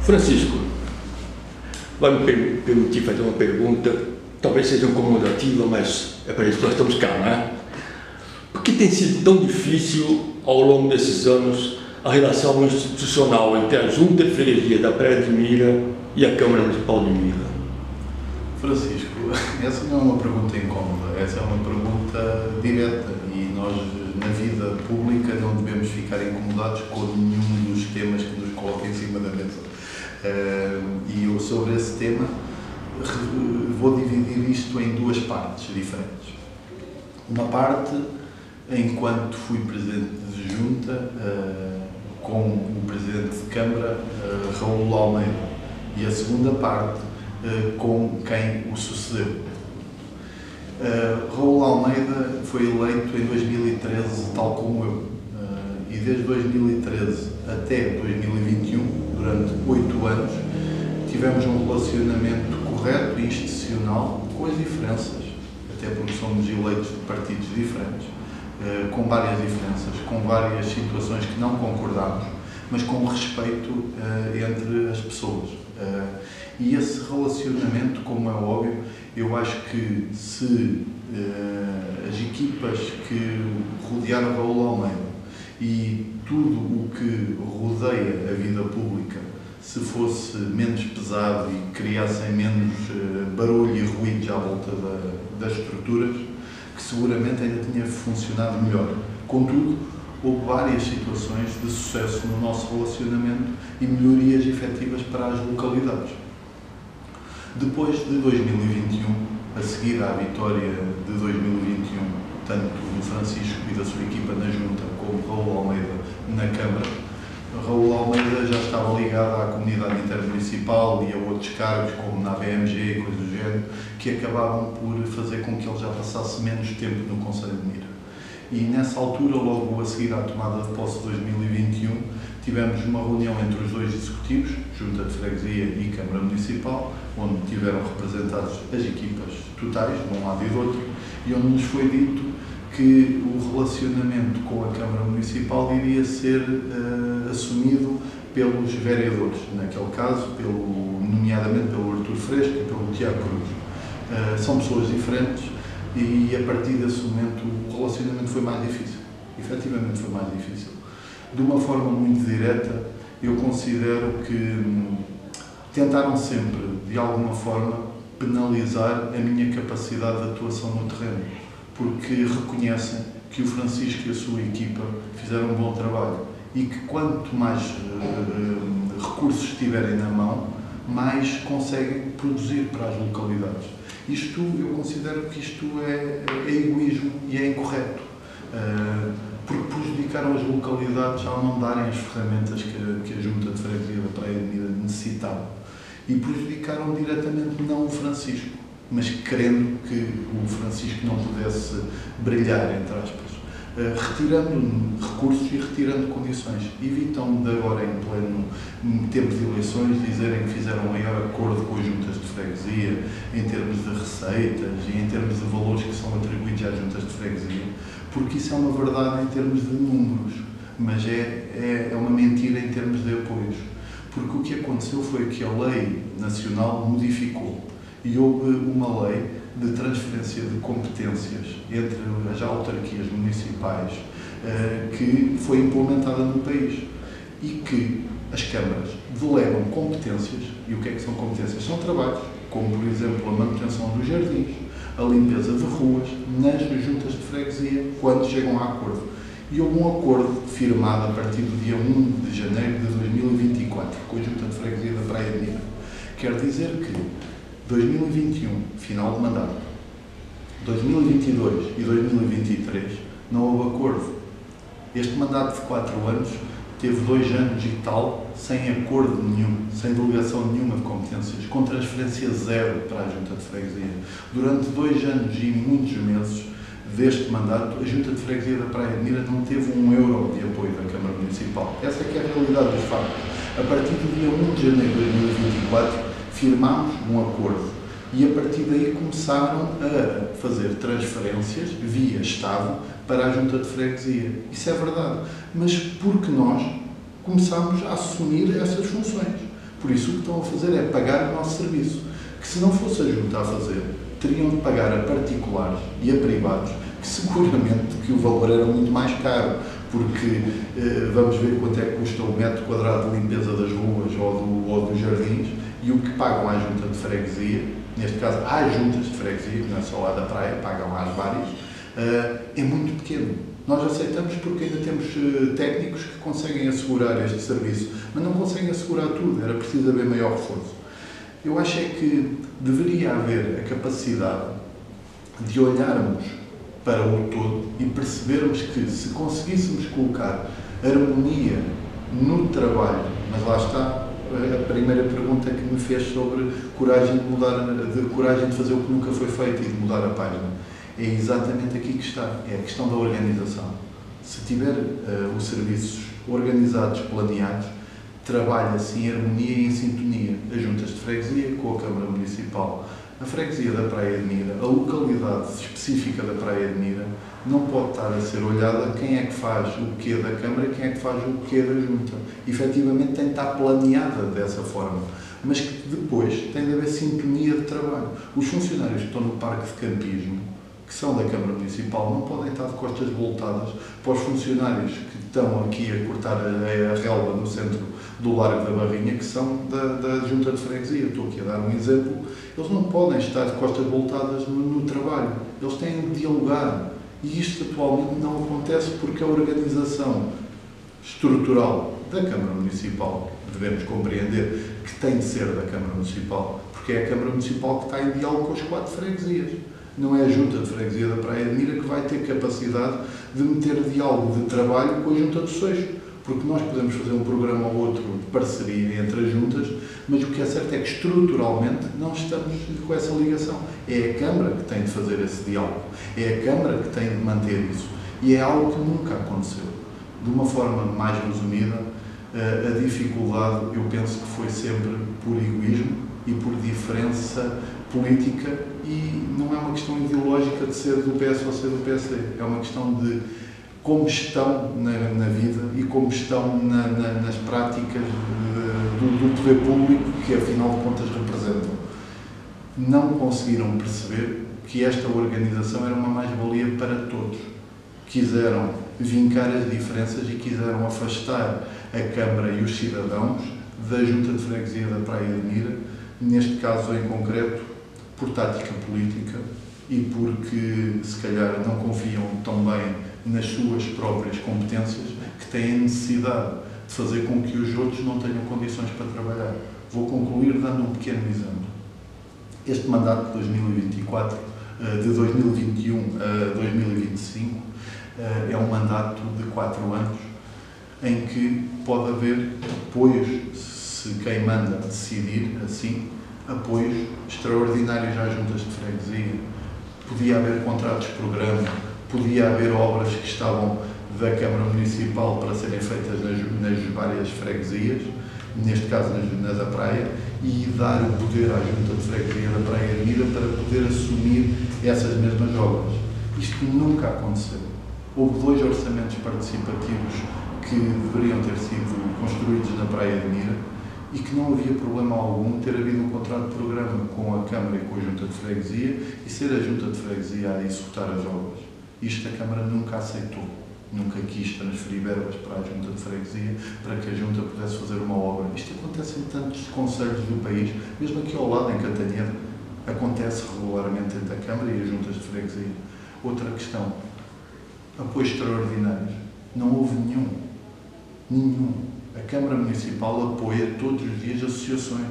Francisco, vai me permitir fazer uma pergunta, talvez seja incomodativa, mas é para isso que nós estamos cá, não é? Por que tem sido tão difícil, ao longo desses anos, a relação institucional entre a Junta de Freguesia da Praia de Mira e a Câmara Municipal de Mira? Francisco, essa não é uma pergunta incómoda, essa é uma pergunta direta e nós, na vida pública, não devemos ficar incomodados com nenhum dos temas que nos coloca em cima da mesa. E eu, sobre esse tema, vou dividir isto em duas partes diferentes. Uma parte, enquanto fui Presidente de Junta, com o Presidente de Câmara, Raul Almeida, e a segunda parte, com quem o sucedeu. Raul Almeida foi eleito em 2013, tal como eu, e desde 2013 até 2021, durante 8 anos, tivemos um relacionamento correto e institucional, com as diferenças, até porque somos eleitos de partidos diferentes, com várias diferenças, com várias situações que não concordámos, mas com respeito entre as pessoas. E esse relacionamento, como é óbvio, eu acho que se as equipas que rodearam Raul Almeida e tudo o que rodeia a vida pública, se fosse menos pesado e criassem menos barulho e ruídos à volta das estruturas, que seguramente ainda tinha funcionado melhor. Contudo, houve várias situações de sucesso no nosso relacionamento e melhorias efetivas para as localidades. Depois de 2021, a seguir à vitória de 2021, tanto do Francisco e da sua equipa na Junta, como Raul Almeida na Câmara, Raul Almeida já estava ligado à comunidade intermunicipal e a outros cargos, como na BMG e coisas do género, que acabavam por fazer com que ele já passasse menos tempo no Conselho de Mira. E nessa altura, logo a seguir à tomada de posse de 2021, tivemos uma reunião entre os dois executivos, Junta de Freguesia e Câmara Municipal, onde tiveram representados as equipas totais, de um lado e do outro, e onde nos foi dito que o relacionamento com a Câmara Municipal iria ser assumido pelos vereadores, naquele caso, nomeadamente pelo Artur Fresco e pelo Tiago Cruz. São pessoas diferentes e, a partir desse momento, o relacionamento foi mais difícil. Efetivamente foi mais difícil. De uma forma muito direta, eu considero que tentaram sempre, de alguma forma, penalizar a minha capacidade de atuação no terreno, porque reconhecem que o Francisco e a sua equipa fizeram um bom trabalho e que quanto mais recursos tiverem na mão, mais conseguem produzir para as localidades. Eu considero que isto é egoísmo e é incorreto, porque prejudicaram as localidades ao não darem as ferramentas que a Junta de Freguesia da Praia de Mira necessitava. E prejudicaram diretamente não o Francisco, mas querendo que o Francisco não pudesse brilhar, entre aspas, retirando recursos e retirando condições. Evitam de agora, em pleno tempo de eleições, dizerem que fizeram um maior acordo com as juntas de freguesia em termos de receitas e em termos de valores que são atribuídos às juntas de freguesia, porque isso é uma verdade em termos de números, mas é uma mentira em termos de apoios. Porque o que aconteceu foi que a lei nacional modificou e houve uma lei de transferência de competências entre as autarquias municipais que foi implementada no país e que as câmaras delegam competências. E o que é que são competências? São trabalhos, como por exemplo a manutenção dos jardins, a limpeza de ruas, nas juntas de freguesia, quando chegam a acordo. E houve um acordo firmado a partir do dia 1 de janeiro de 2024, com a Junta de Freguesia da Praia de Mira. Quer dizer que 2021, final de mandato, 2022 e 2023 não houve acordo. Este mandato de 4 anos teve 2 anos e tal sem acordo nenhum, sem delegação nenhuma de competências, com transferência zero para a Junta de Freguesia. Durante 2 anos e muitos meses deste mandato, a Junta de Freguesia da Praia de Mira não teve €1 de apoio da Câmara Municipal. Essa é que é a realidade dos factos. A partir do dia 1 de janeiro de 2024, firmámos um acordo e a partir daí começaram a fazer transferências via Estado para a Junta de Freguesia. Isso é verdade, mas porque nós começámos a assumir essas funções. Por isso o que estão a fazer é pagar o nosso serviço, que se não fosse a Junta a fazer, teriam de pagar a particulares e a privados, que seguramente que o valor era muito mais caro, porque vamos ver quanto é que custa o metro quadrado de limpeza das ruas ou dos jardins, e o que pagam à Junta de Freguesia, neste caso às juntas de freguesia, que não é só lá da praia, pagam às várias, é muito pequeno. Nós aceitamos porque ainda temos técnicos que conseguem assegurar este serviço, mas não conseguem assegurar tudo, era preciso haver maior reforço. Eu acho é que deveria haver a capacidade de olharmos para o todo e percebermos que se conseguíssemos colocar harmonia no trabalho, mas lá está a primeira pergunta que me fez sobre coragem de mudar, coragem de fazer o que nunca foi feito e de mudar a página. É exatamente aqui que está, é a questão da organização. Se tiver os serviços organizados, planeados, trabalha-se em harmonia e em sintonia. As juntas de freguesia com a Câmara Municipal, a freguesia da Praia de Mira, a localidade específica da Praia de Mira, não pode estar a ser olhada quem é que faz o quê da Câmara e quem é que faz o quê da Junta. Efetivamente tem de estar planeada dessa forma, mas que depois tem de haver sintonia de trabalho. Os funcionários que estão no parque de campismo, que são da Câmara Municipal, não podem estar de costas voltadas para os funcionários que estão aqui a cortar a relva no centro do Largo da Barrinha, que são da Junta de Freguesia. Estou aqui a dar um exemplo. Eles não podem estar de costas voltadas no trabalho. Eles têm de dialogar. E isto atualmente não acontece porque a organização estrutural da Câmara Municipal, devemos compreender que tem de ser da Câmara Municipal, porque é a Câmara Municipal que está em diálogo com as 4 freguesias. Não é a Junta de Freguesia da Praia de Mira que vai ter capacidade de meter diálogo de trabalho com a Junta do Seixo, porque nós podemos fazer um programa ou outro de parceria entre as juntas, mas o que é certo é que estruturalmente não estamos com essa ligação. É a Câmara que tem de fazer esse diálogo, é a Câmara que tem de manter isso, e é algo que nunca aconteceu. De uma forma mais resumida, a dificuldade, eu penso que foi sempre por egoísmo e por diferença política, e não é uma questão ideológica de ser do PS ou ser do PSD, é uma questão de como estão na vida e como estão nas práticas do poder público que, afinal de contas, representam. Não conseguiram perceber que esta organização era uma mais-valia para todos. Quiseram vincar as diferenças e quiseram afastar a Câmara e os cidadãos da Junta de Freguesia da Praia de Mira, neste caso em concreto, por tática política e porque, se calhar, não confiam tão bem nas suas próprias competências, que têm necessidade de fazer com que os outros não tenham condições para trabalhar. Vou concluir dando um pequeno exemplo. Este mandato de 2024, de 2021 a 2025, é um mandato de 4 anos em que pode haver apoios, se quem manda decidir assim, apoios extraordinários às juntas de freguesia. Podia haver contratos de programa, podia haver obras que estavam da Câmara Municipal para serem feitas nas várias freguesias, neste caso na da Praia, e dar o poder à Junta de Freguesia da Praia de Mira para poder assumir essas mesmas obras. Isto nunca aconteceu. Houve 2 orçamentos participativos que deveriam ter sido construídos na Praia de Mira e que não havia problema algum ter havido um contrato de programa com a Câmara e com a Junta de Freguesia e ser a Junta de Freguesia a executar as obras. Isto a Câmara nunca aceitou. Nunca quis transferir verbas para a Junta de Freguesia para que a Junta pudesse fazer uma obra. Isto acontece em tantos concelhos do país, mesmo aqui ao lado, em Cantanhede, acontece regularmente entre a Câmara e as Juntas de Freguesia. Outra questão, apoios extraordinários. Não houve nenhum. Nenhum. A Câmara Municipal apoia todos os dias associações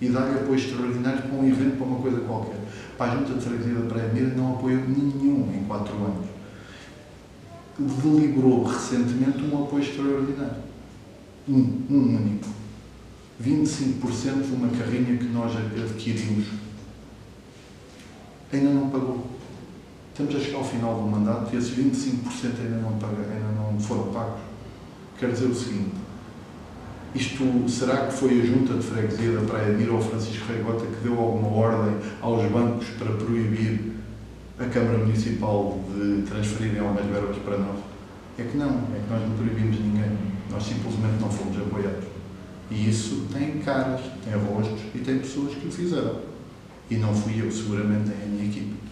e dá-lhe apoios extraordinários para um evento, para uma coisa qualquer. Para a Junta de Freguesia da Praia de Mira não apoiou nenhum em 4 anos. Deliberou recentemente um apoio extraordinário. Um único. 25% de uma carrinha que nós adquirimos. Ainda não pagou. Estamos a chegar ao final do mandato e esses 25% ainda não foram pagos. Quero dizer o seguinte, será que foi a Junta de Freguesia da Praia de Mira ou Francisco Reigota que deu alguma ordem aos bancos para proibir a Câmara Municipal de transferirem algumas verbas para nós? É que não, é que nós não proibimos ninguém, nós simplesmente não fomos apoiados. E isso tem caras, tem rostos e tem pessoas que o fizeram. E não fui eu, seguramente é a minha equipe.